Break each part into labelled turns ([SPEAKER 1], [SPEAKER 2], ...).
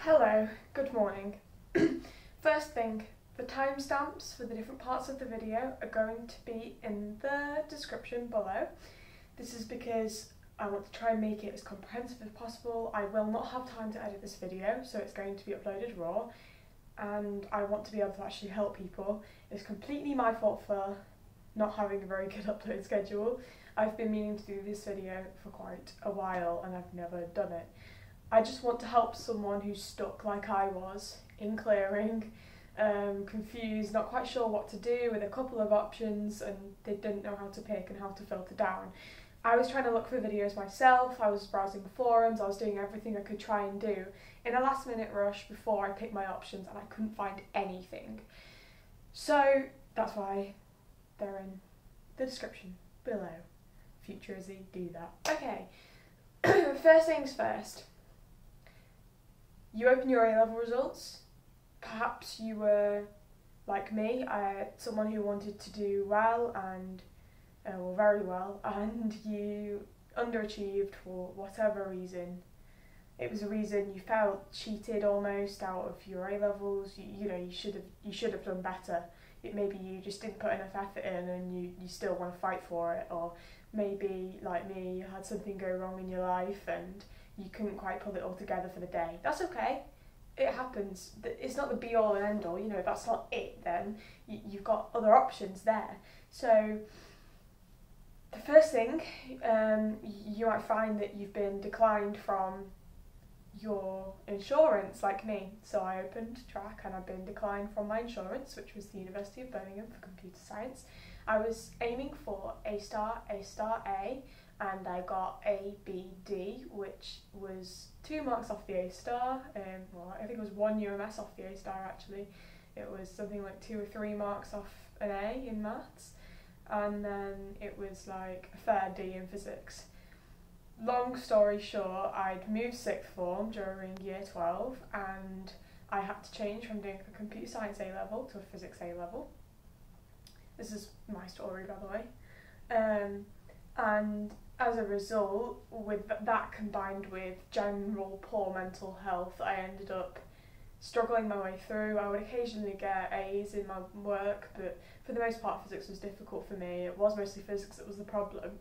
[SPEAKER 1] Hello, good morning. First thing, the timestamps for the different parts of the video are going to be in the description below. This is because I want to try and make it as comprehensive as possible. I will not have time to edit this video, so it's going to be uploaded raw, and I want to be able to actually help people. It's completely my fault for not having a very good upload schedule. I've been meaning to do this video for quite a while and I've never done it. I just want to help someone who's stuck like I was in clearing, confused, not quite sure what to do with a couple of options, and they didn't know how to pick and how to filter down. I was trying to look for videos myself, I was browsing forums, I was doing everything I could try and do in a last minute rush before I picked my options, and I couldn't find anything. So that's why they're in the description below. Future Izzy, do that. Okay, first things first. You open your A-level results. Perhaps you were like me, someone who wanted to do well and very well, and you underachieved for whatever reason. It was a reason you felt cheated almost out of your A-levels. You should have done better. Maybe you just didn't put enough effort in and you still want to fight for it, or maybe like me, you had something go wrong in your life and you couldn't quite pull it all together for the day. That's okay. It happens. It's not the be all and end all. If that's not it, then you've got other options there. So the first thing, you might find that you've been declined from your insurance, like me. So I opened track and I've been declined from my insurance, which was the University of Birmingham for computer science. I was aiming for A star, A, and I got A, B, D, which was 2 marks off the A star. Well, I think it was 1 UMS off the A star actually. It was something like 2 or 3 marks off an A in maths, and then it was like a fair D in physics. Long story short, I'd moved sixth form during year 12 and I had to change from doing a computer science A-level to a physics A-level. This is my story, by the way. And as a result, with that combined with general poor mental health, I ended up struggling my way through. I would occasionally get A's in my work, but for the most part physics was difficult for me. It was mostly physics that was the problem.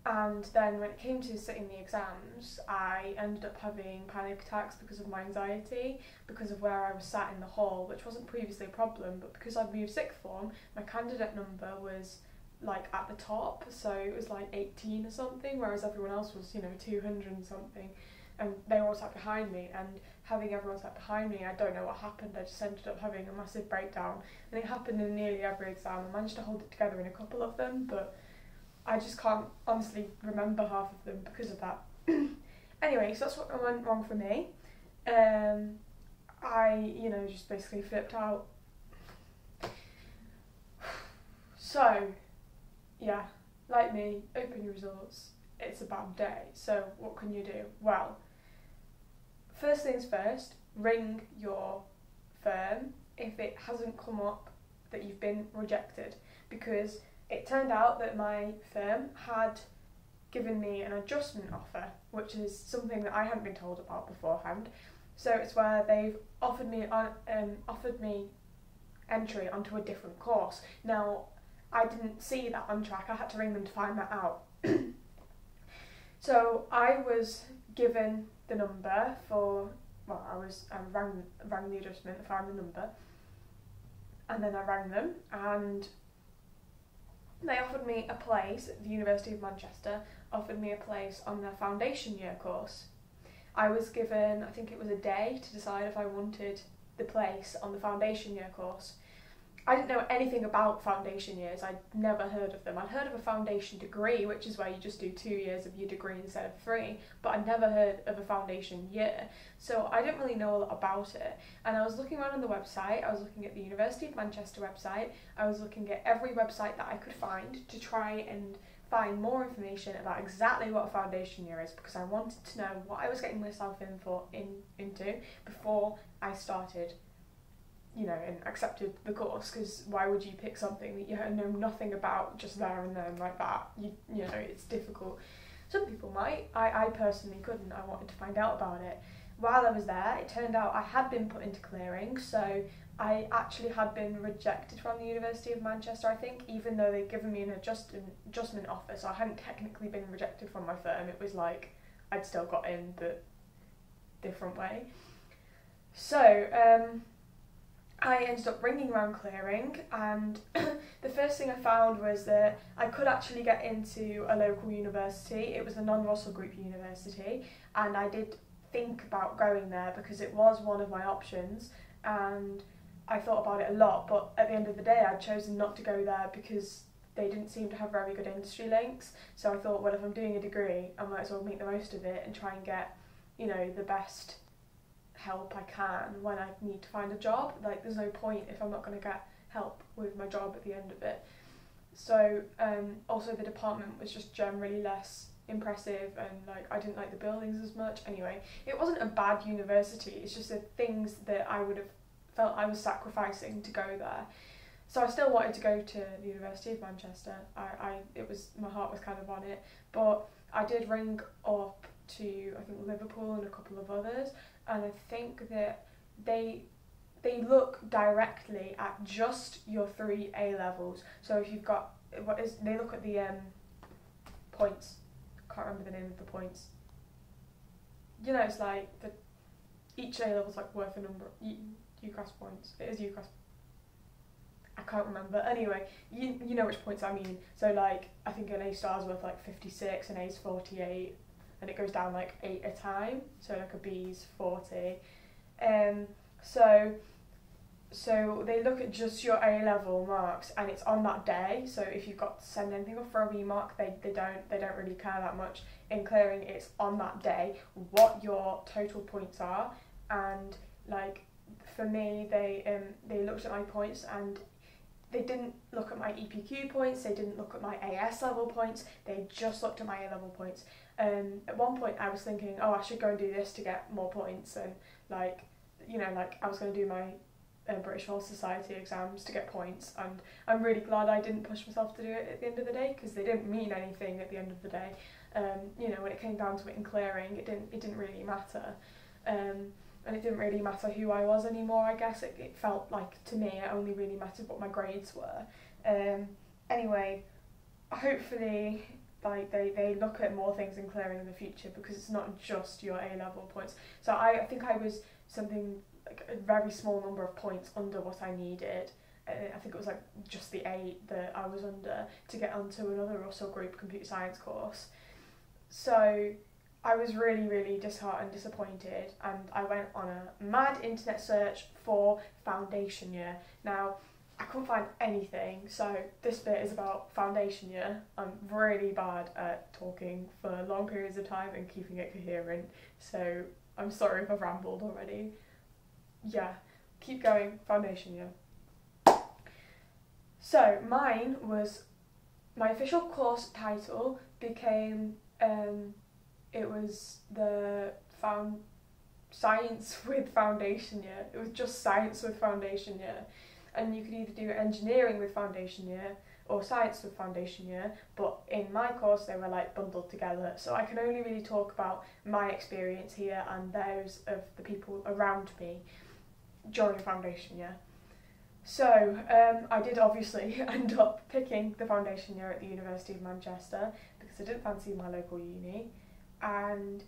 [SPEAKER 1] And then when it came to sitting the exams, I ended up having panic attacks because of my anxiety, because of where I was sat in the hall, which wasn't previously a problem, but because I'd moved sixth form, my candidate number was like at the top, so it was like 18 or something, whereas everyone else was 200 and something, and they were all sat behind me, and having everyone sat behind me, I don't know what happened, I just ended up having a massive breakdown, and it happened in nearly every exam. I managed to hold it together in a couple of them, but I just can't honestly remember half of them because of that. Anyway, so that's what went wrong for me. I, just basically flipped out. So, yeah, like me, open your results, it's a bad day. So what can you do? Well, first things first, ring your firm if it hasn't come up that you've been rejected, because it turned out that my firm had given me an adjustment offer, which is something that I hadn't been told about beforehand. So it's where they've offered me entry onto a different course. Now, I didn't see that on track. I had to ring them to find that out. So I was given the number for, I rang the adjustment, I found the number, and then I rang them, and they offered me a place at the University of Manchester, offered me a place on their foundation year course. I was given, I think it was a day to decide if I wanted the place on the foundation year course. I didn't know anything about foundation years, I'd never heard of them. I'd heard of a foundation degree, which is where you just do 2 years of your degree instead of 3, but I'd never heard of a foundation year. So I didn't really know a lot about it. And I was looking around on the website, I was looking at the University of Manchester website, I was looking at every website that I could find to try and find more information about exactly what a foundation year is, because I wanted to know what I was getting myself into before I started and accepted the course, because why would you pick something that you know nothing about just there and then like that? It's difficult. Some people might. I personally couldn't. I wanted to find out about it. while I was there, it turned out I had been put into clearing, so I actually had been rejected from the University of Manchester, I think, even though they'd given me an adjustment offer, so I hadn't technically been rejected from my firm. It was like I'd still got in, but different way. So I ended up ringing around clearing, and the first thing I found was that I could actually get into a local university. It was a non-Russell Group university, and I did think about going there because it was one of my options, and I thought about it a lot, but at the end of the day I'd chosen not to go there because they didn't seem to have very good industry links. So I thought, well, if I'm doing a degree, I might as well make the most of it and try and get, you know, the best help I can when I need to find a job. Like, there's no point if I'm not going to get help with my job at the end of it. So also the department was just generally less impressive, and like I didn't like the buildings as much. Anyway, it wasn't a bad university, it's just the things that I would have felt I was sacrificing to go there. So I still wanted to go to the University of Manchester. My heart was kind of on it, but I did ring up to, I think, Liverpool and a couple of others, and I think that they look directly at just your 3 A levels. So if you've got, they look at the points. I can't remember the name of the points. You know, it's like each A level's like worth a number. UCAS points. It is UCAS. I can't remember. Anyway, you know which points I mean. So like, I think an A star's worth like 56, an A's 48, and it goes down like 8 a time. So like a B's 40. So they look at just your A level marks, and it's on that day. So if you've got to send anything off for a remark, they don't really care that much. In clearing, it's on that day what your total points are, and like for me, they looked at my points, and they didn't look at my EPQ points, they didn't look at my AS level points, they just looked at my A level points. At one point I was thinking, oh, I should go and do this to get more points, and like, you know, like I was going to do my British Royal Society exams to get points, and I'm really glad I didn't push myself to do it at the end of the day, because they didn't mean anything at the end of the day. You know, when it came down to it in clearing, it didn't really matter. And it didn't really matter who I was anymore, I guess. It felt like, to me, it only really mattered what my grades were. Anyway, hopefully like they look at more things in clearing in the future, because it's not just your A-level points. So I think I was something like a very small number of points under what I needed. I think it was like just the 8 that I was under to get onto another Russell Group computer science course. So I was really, really disheartened, disappointed, and I went on a mad internet search for foundation year. Now, I couldn't find anything, so this bit is about foundation year. I'm really bad at talking for long periods of time and keeping it coherent, so I'm sorry if I've rambled already. Yeah, keep going, foundation year. So mine was, my official course title became, it was the Science with Foundation Year. It was just Science with Foundation Year. And you could either do engineering with foundation year or science with foundation year, but in my course they were like bundled together, so I can only really talk about my experience here and those of the people around me during foundation year. So I did obviously end up picking the foundation year at the University of Manchester because I didn't fancy my local uni, and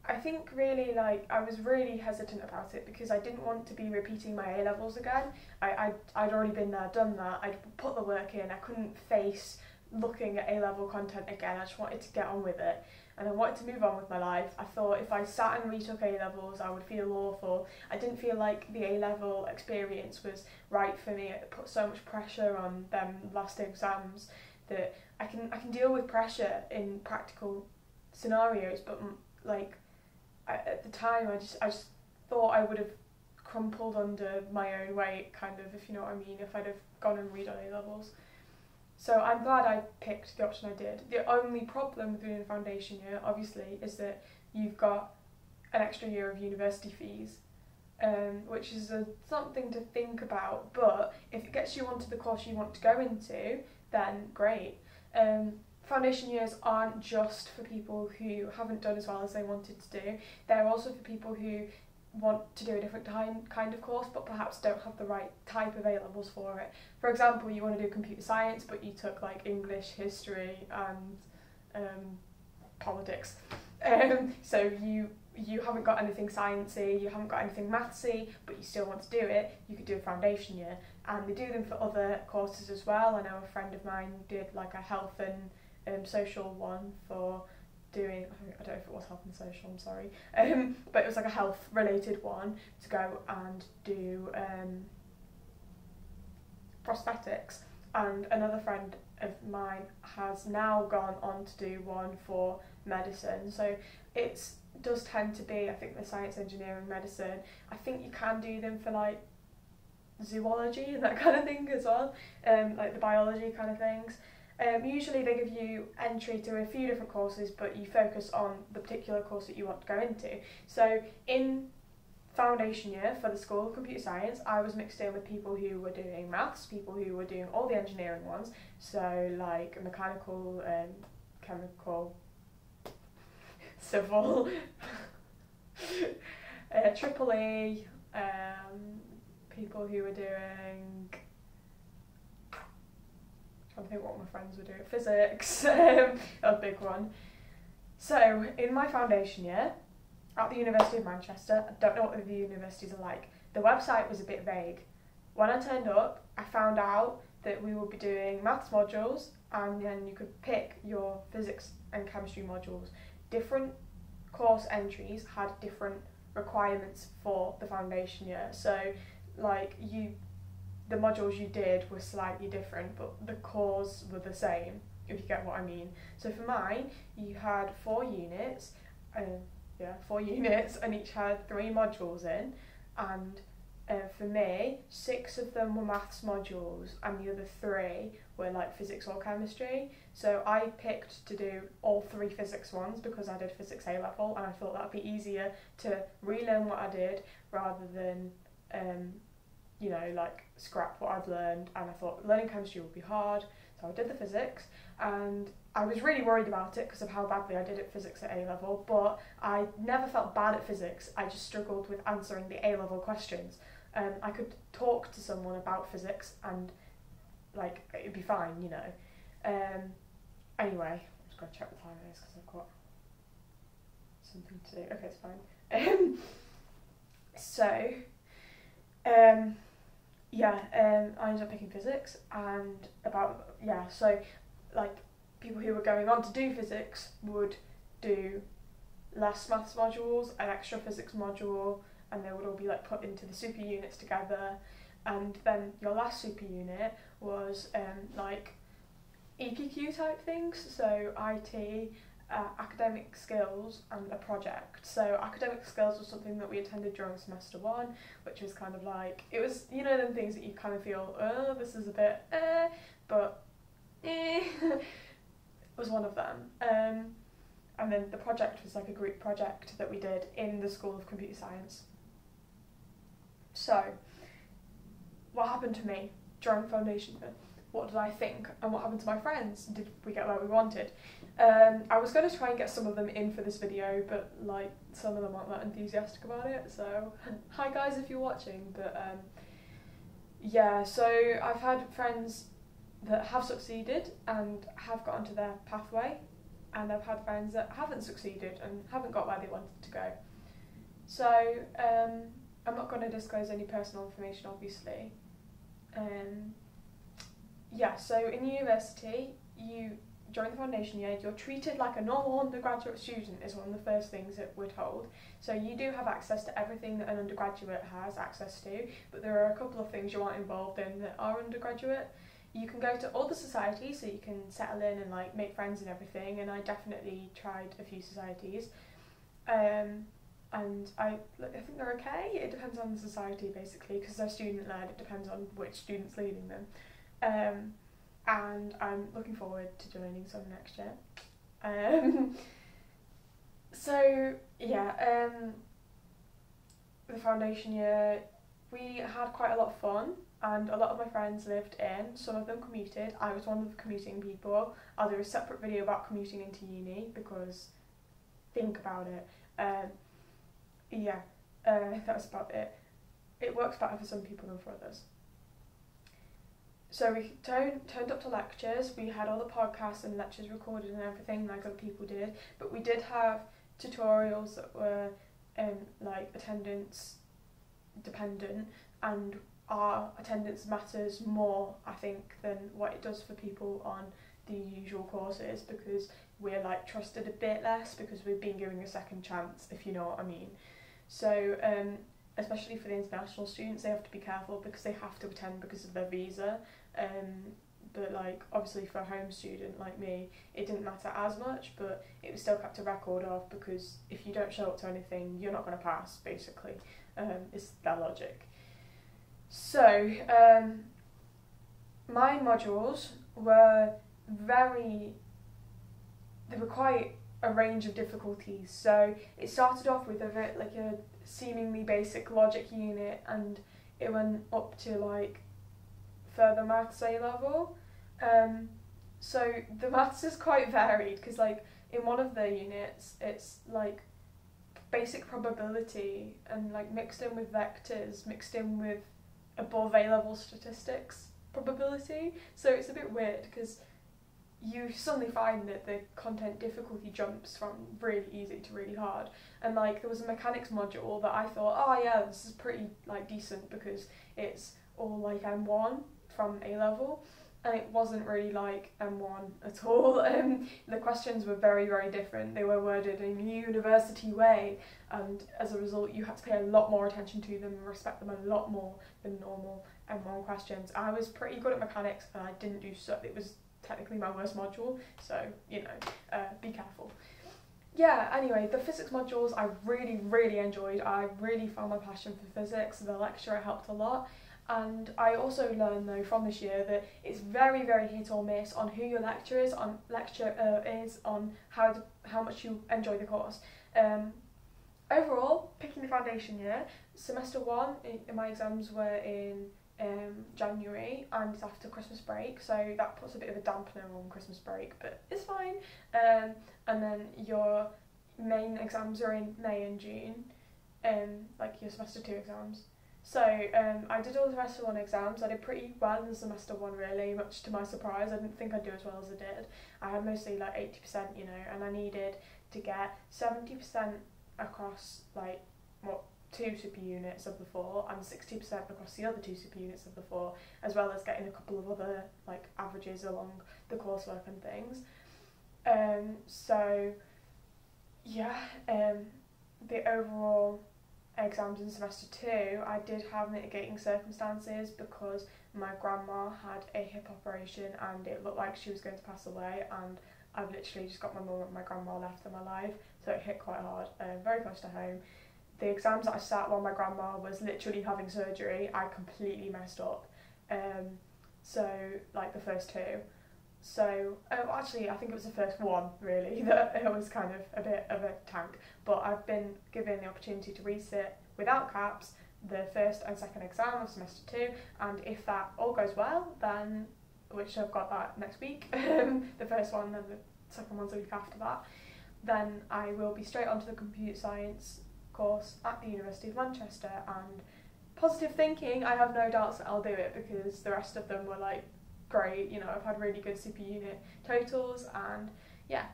[SPEAKER 1] I think really, like, I was really hesitant about it because I didn't want to be repeating my A-levels again. I'd already been there, done that, I'd put the work in, I couldn't face looking at A-level content again, I just wanted to get on with it. And I wanted to move on with my life. I thought if I sat and retook A-levels, I would feel awful. I didn't feel like the A-level experience was right for me. It put so much pressure on them last exams that I can deal with pressure in practical scenarios, but like, at the time I just thought I would have crumpled under my own weight, kind of, if you know what I mean, if I'd have gone and read on A-levels. So I'm glad I picked the option I did. The only problem with doing a foundation year, obviously, is that you've got an extra year of university fees, which is something to think about, but if it gets you onto the course you want to go into, then great. foundation years aren't just for people who haven't done as well as they wanted to do. They're also for people who want to do a different kind of course but perhaps don't have the right type of A-levels for it. For example, you want to do computer science but you took like English, history and politics. So you haven't got anything sciencey, you haven't got anything mathsy, but you still want to do it, you could do a foundation year. And they do them for other courses as well. I know a friend of mine did like a health and social one for doing, I don't know if it was health and social, I'm sorry, but it was like a health related one to go and do prosthetics. And another friend of mine has now gone on to do one for medicine. So it does tend to be, I think, the science, engineering, medicine. I think you can do them for like zoology and that kind of thing as well, like the biology kind of things. Usually they give you entry to a few different courses, but you focus on the particular course that you want to go into. So in foundation year for the School of Computer Science, I was mixed in with people who were doing maths, people who were doing all the engineering ones, so like mechanical, chemical, civil, triple E, people who were doing, I don't think what my friends were doing, physics, a big one. So in my foundation year at the University of Manchester, I don't know what the universities are like, the website was a bit vague. When I turned up, I found out that we would be doing maths modules and then you could pick your physics and chemistry modules. Different course entries had different requirements for the foundation year. So like the modules you did were slightly different, but the cores were the same, if you get what I mean. So for mine, you had 4 units, and each had 3 modules in, and for me, 6 of them were maths modules, and the other 3 were like physics or chemistry. So I picked to do all 3 physics ones because I did physics A-level, and I thought that'd be easier to relearn what I did rather than like scrap what I'd learned. And I thought learning chemistry would be hard, so I did the physics, and I was really worried about it because of how badly I did at physics at A-level, but I never felt bad at physics, I just struggled with answering the A-level questions. I could talk to someone about physics and like it'd be fine, you know. Anyway, I'm just going to check the time it is because I've got something to do. Okay, it's fine. I ended up picking physics, and so like people who were going on to do physics would do less maths modules, an extra physics module, and they would all be like put into the super units together. And then your last super unit was like EPQ type things, so IT, academic skills and a project. So academic skills was something that we attended during semester 1, which was kind of like, it was, you know, them things that you kind of feel, oh, this is a bit but was one of them. And then the project was like a group project that we did in the School of Computer Science. So what happened to me during foundation year? What did I think? And what happened to my friends? Did we get where we wanted? I was going to try and get some of them in for this video, but like some of them aren't that enthusiastic about it, so hi guys if you're watching. But so I've had friends that have succeeded and have got onto their pathway, and I've had friends that haven't succeeded and haven't got where they wanted to go. So I'm not going to disclose any personal information, obviously. So in university, during the foundation year, you're treated like a normal undergraduate student is one of the first things that we're told. So you do have access to everything that an undergraduate has access to, but there are a couple of things you aren't involved in that are undergraduate. You can go to all the societies, so you can settle in and like make friends and everything, and I definitely tried a few societies. And I think they're okay. It depends on the society basically, because they're student led. It depends on which student's leading them. And I'm looking forward to joining some next year. The foundation year we had quite a lot of fun, and a lot of my friends lived in, some of them commuted. I was one of the commuting people. I'll do a separate video about commuting into uni, because think about it. That's about it. It works better for some people than for others. So we turned up to lectures. We had all the podcasts and lectures recorded and everything like other people did, but we did have tutorials that were like attendance dependent, and our attendance matters more, I think, than what it does for people on the usual courses, because we're like trusted a bit less because we've been given a second chance, if you know what I mean. So especially for the international students, they have to be careful because they have to attend because of their visa, but like obviously for a home student like me, it didn't matter as much, but it was still kept a record of, because if you don't show up to anything, you're not going to pass, basically. It's their logic. So my modules were quite a range of difficulties. So it started off with a seemingly basic logic unit, and it went up to like further maths A level. So the maths is quite varied, because like in one of the units it's like basic probability and like mixed in with vectors, mixed in with above A level statistics probability. So it's a bit weird because you suddenly find that the content difficulty jumps from really easy to really hard. And like there was a mechanics module that I thought, oh yeah, this is pretty like decent because it's all like M1 from A level, and it wasn't really like M1 at all. The questions were very, very different. They were worded in a university way, and as a result you had to pay a lot more attention to them and respect them a lot more than normal M1 questions. I was pretty good at mechanics and I didn't do so. It was technically my worst module, so you know, be careful. Yeah, anyway, the physics modules I really, really enjoyed. I really found my passion for physics. The lecturer helped a lot. And I also learned though from this year that it's very, very hit or miss on who your lecturer is, on how much you enjoy the course. Overall, picking the foundation year, semester 1, my exams were in January, and it's after Christmas break, so that puts a bit of a dampener on Christmas break, but it's fine. And then your main exams are in May and June, like your semester 2 exams. So I did all the semester 1 exams. I did pretty well in semester 1, really, much to my surprise. I didn't think I'd do as well as I did. I had mostly like 80%, you know, and I needed to get 70% across like what 2 super units of the 4 and 60% across the other 2 super units of the 4, as well as getting a couple of other like averages along the coursework and things. So yeah, the overall exams in semester 2, I did have mitigating circumstances because my grandma had a hip operation and it looked like she was going to pass away, and I've literally just got my mum and my grandma left in my life, so it hit quite hard, very close to home. The exams that I sat while my grandma was literally having surgery, I completely messed up. So like the first 2. So actually I think it was the first 1 really that it was kind of a bit of a tank, but I've been given the opportunity to resit without caps the first and second exam of semester 2, and if that all goes well, then, which I've got that next week, the first one, then the second one's a week after that, then I will be straight onto the computer science course at the University of Manchester, and positive thinking, I have no doubts that I'll do it because the rest of them were like great, you know, I've had really good super unit totals, and yeah,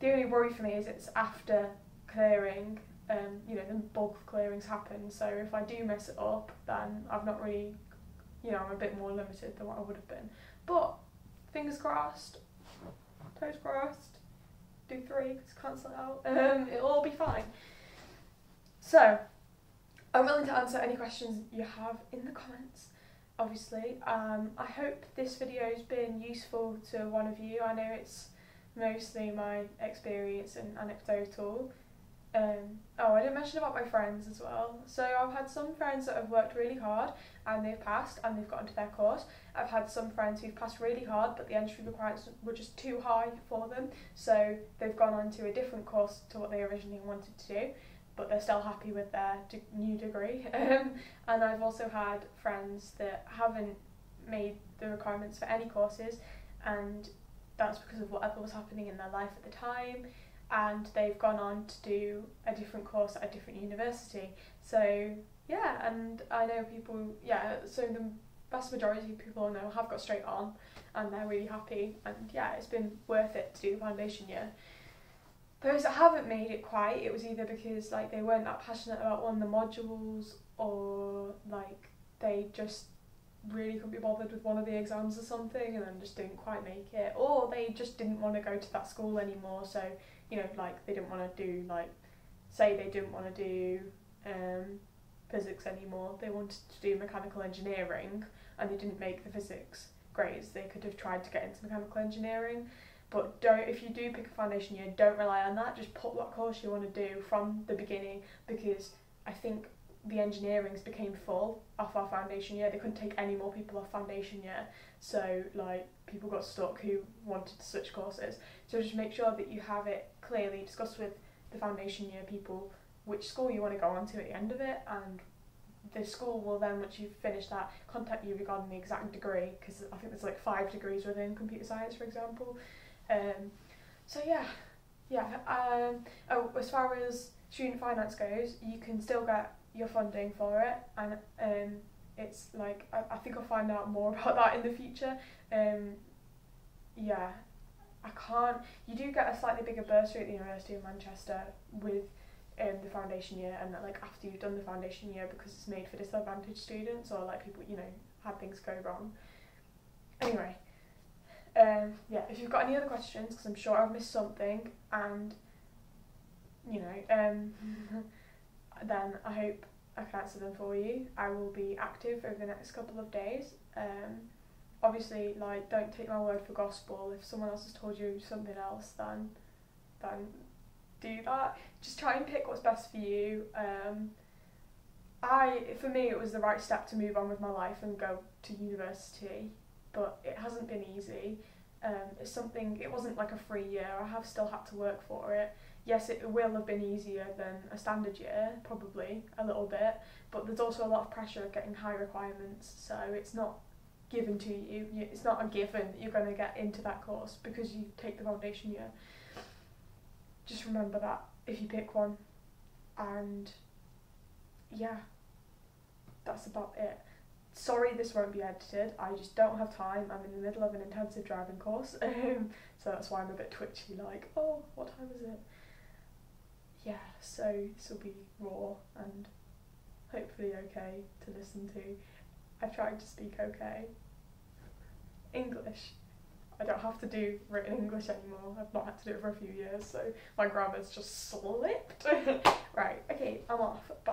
[SPEAKER 1] the only worry for me is it's after clearing, you know, the bulk of clearings happen, so if I do mess it up, then I've not really, you know, I'm a bit more limited than what I would have been, but fingers crossed, toes crossed, do 3, just cancel it out, it'll all be fine. So, I'm willing to answer any questions you have in the comments, obviously. I hope this video has been useful to one of you. I know it's mostly my experience and anecdotal. Oh, I didn't mention about my friends as well. So I've had some friends that have worked really hard and they've passed and they've got into their course. I've had some friends who've passed really hard but the entry requirements were just too high for them, so they've gone on to a different course to what they originally wanted to do. but they're still happy with their new degree. And I've also had friends that haven't made the requirements for any courses, and that's because of whatever was happening in their life at the time, and they've gone on to do a different course at a different university. So yeah, and I know people, so the vast majority of people I know have got straight on and they're really happy, and yeah, it's been worth it to do foundation year. Those that haven't made it quite, it was either because like they weren't that passionate about one of the modules, or like they just really couldn't be bothered with one of the exams or something and then just didn't quite make it, or they just didn't want to go to that school anymore. So like they didn't want to do, like, say they didn't want to do physics anymore, they wanted to do mechanical engineering and they didn't make the physics grades, they could have tried to get into mechanical engineering. But if you do pick a foundation year, don't rely on that, just put what course you want to do from the beginning, because I think the engineerings became full off our foundation year. They couldn't take any more people off foundation year, so like people got stuck who wanted to switch courses. So just make sure that you have it clearly discussed with the foundation year people which school you want to go on to at the end of it, and the school will then, once you've finished that, contact you regarding the exact degree, because I think there's like 5 degrees within computer science, for example. So as far as student finance goes, you can still get your funding for it, and it's like I think I'll find out more about that in the future. You do get a slightly bigger bursary at the University of Manchester with the foundation year, and like after you've done the foundation year, because it's made for disadvantaged students or like people had things go wrong. Anyway, if you've got any other questions, because I'm sure I've missed something, and then I hope I can answer them for you. I will be active over the next couple of days. Obviously, like, don't take my word for gospel. If someone else has told you something else, then do that. Just try and pick what's best for you. For me, it was the right step to move on with my life and go to university, but it hasn't been easy. It wasn't like a free year. I have still had to work for it. Yes, it will have been easier than a standard year, probably a little bit, but there's also a lot of pressure of getting high requirements, so it's not given to you. It's not a given that you're going to get into that course because you take the foundation year. Just remember that if you pick one, and yeah, that's about it. Sorry this won't be edited, I just don't have time. I'm in the middle of an intensive driving course, so that's why I'm a bit twitchy, like, oh, what time is it? Yeah, so this will be raw and hopefully okay to listen to. I've tried to speak okay. English, I don't have to do written English anymore. I've not had to do it for a few years, so my grammar's just slipped. Right, okay, I'm off. Bye.